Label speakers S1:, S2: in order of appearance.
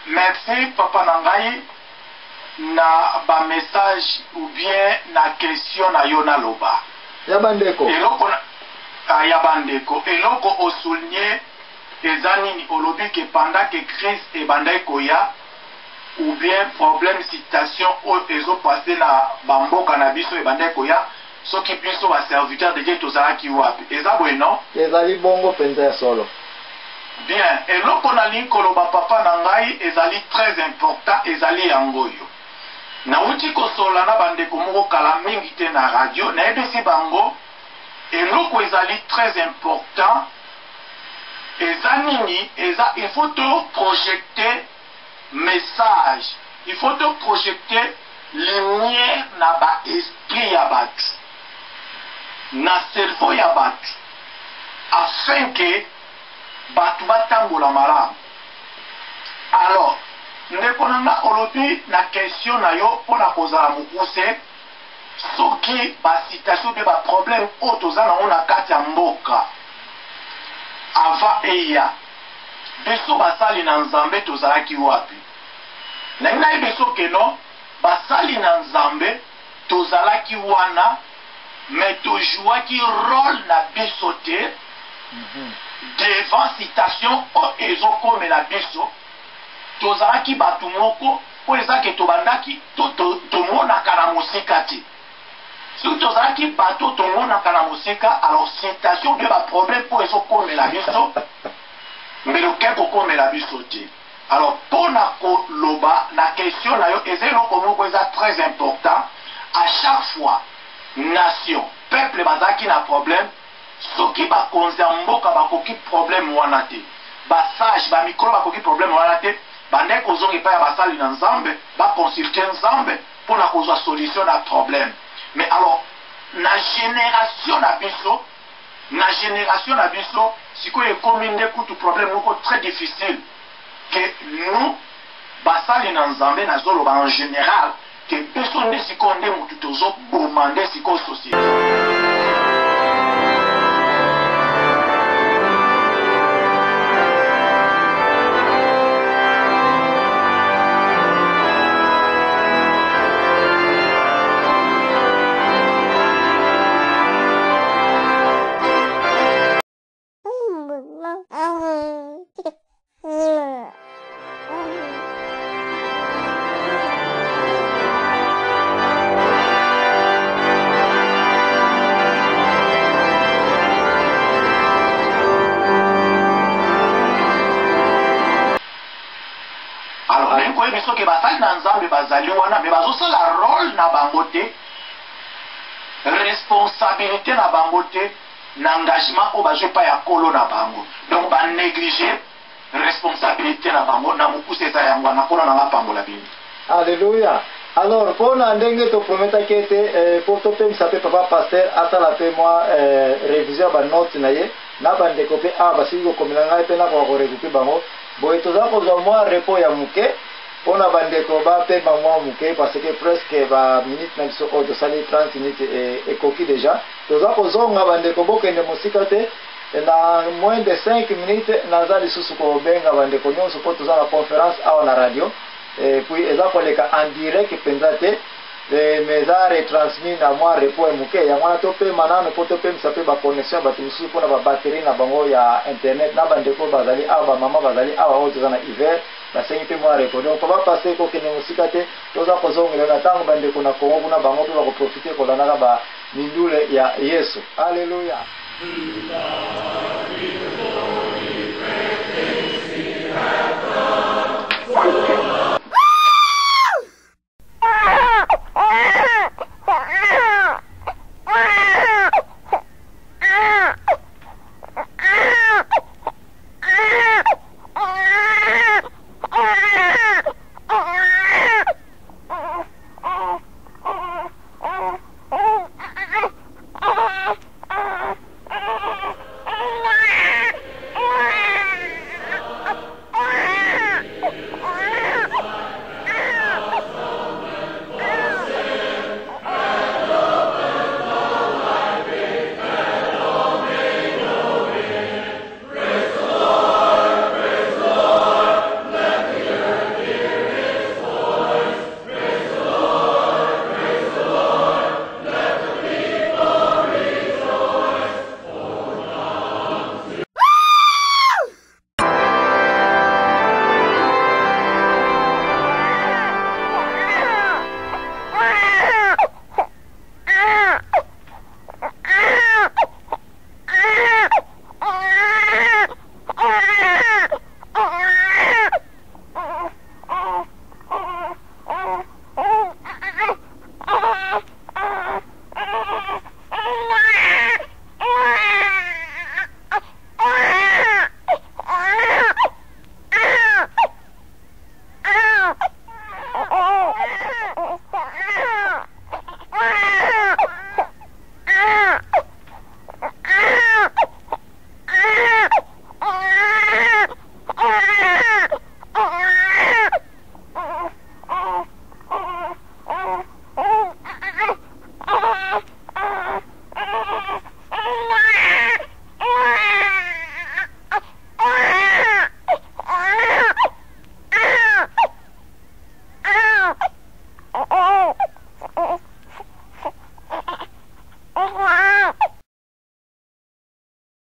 S1: Merci Papa Nangai na ba message ou bien na question na Yona Loba.
S2: Yabandeko.
S1: Eloko na Yabandeko. Eloko o souligner ezanini olobi que pendant que crise et bandeko ya ou bien problème citation ou ezo passé na bamboka na biso e bandeko ya soki biso ba serviteur de Dieu tozalaki wapi. Eza bueno.
S2: Ezali bongo penza solo.
S1: Bien, eloko na linkoloba papa nangai ezali très important ezali yangoyo. Na uti kosola na bandeko moko kala mingi te na radio na ebisi bango eloko ezali très important ezanini eza il faut te projeter message, il faut te projeter lumière na ba esprit ya batu na cerveau ya batu afin que batu batambola malamu. Alors ndeko nanga olobi na question na yo pona kozala mukuse soki ba citation de ba problème o tozana ona kati ya mboka ava eya beso basali na nzambe tozalaki wapi na ngai beso keno basali na nzambe tozalaki wana mais tojouaki rôle na biso te devant citation o ezokomela biso tozalaki batu moko po ezaki tobandaki tomonaka na mosika te soki tozalaki bato tomonaka na mosika alors citation de baproblème po ezokomela biso mais loke kokomela biso te. Alors mpona koloba na question na yo eza eloko moko eza très important à chaque fois nation peuple bazalaki na problème soki bakonzi ya mboka bakoki problème wana te basage bamikolo bakoki problème wana te bande kozonga epai ya basali na nzambe baconsulte nzambe mpona kozwa solution na problème. Mais alors na génération na biso sikoyo ekomi nde kutu problème moko très difficile que nous basali na nzambe nazoloba en général que biso nde sikoyo nde mutu tozoboma nde sikoyo société. Que basali na nzambe bazali wana me bazosala rôle na bango te responsabilité na bango te na engagement o bazwi pa ya kolo na bango donc banéglige responsabilité na bango na mokuse eza yango wana mpona na bapambola bino.
S2: Alléluia. Alors mpona ndenge toprometaki ete po topemisa mpe papa paster asala mpe mwa révision ya banote na ye na bandeko mpe awa basili kokomela ngai mpe nakoka koregupe bango boye tozala kozwa mwa repo ya moke mpona bandeko bapema mwa moke parce que presque ba minute na biso oyo tosali 30 minutes ekoki déjà toza kozonga bandeko bokende mosika te na moins de 5 minutes naza lisusu kobenga bandeko nyonso mpo toza na conférence awa na radio puis eza koleka en direct mpenza te mais eza retransmis na mwa repo ya moke yango wana topema nano mpo topemisa mpe baconnexion ya bato mosusu mpona babatterie na bango ya internet na bandeko bazali awa bamama bazali awa oyo toza na hiver basengi mpe mwa repo donc papa paster kokende mosika te toza kozongela na ntango bandeko na kongo kuna bango mpe bakoprofite kolandaka bamindule ya yesu. Alleluya.